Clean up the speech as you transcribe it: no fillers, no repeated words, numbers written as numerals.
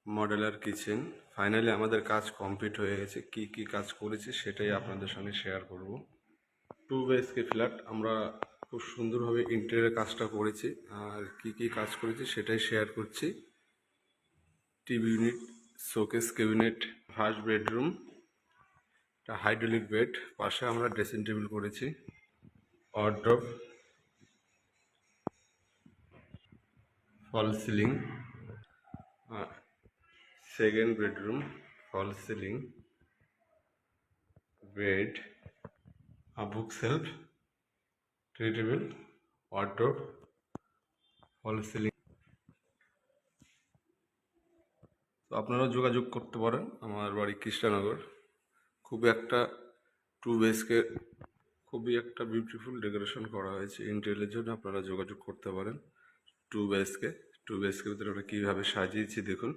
মডেলার kitchen. Finally আমাদের কাজ complete হয়ে গেছে। কি কি কাজ করেছি সেটাই আপনাদের সঙ্গে শেয়ার করব। 2 BHK ফ্ল্যাট আমরা খুব সুন্দরভাবে ইন্টেরিয়র কাজটা করেছি, আর কি কি কাজ করেছি সেটাই শেয়ার করছি। TV unit, showcase cabinet, first bedroom, একটা হাইড্রোলিক বেড, পাশে আমরা ড্রেসিং টেবিল করেছি, wardrobe, false ceiling, second bedroom, false ceiling, bed, bookshelf, tree table, wardrobe, false ceiling. তো আপনারাও যোগাযোগ করতে পারেন। আমার বাড়ি কৃষ্ণনগর। খুবই একটা 2 BHK, খুবই একটা বিউটিফুল ডেকোরেশন করা হয়েছে। ইন্টেরিয়রের জন্য আপনারা যোগাযোগ করতে পারেন। 2 BHK ভিতরে আমরা কীভাবে সাজিয়েছি দেখুন।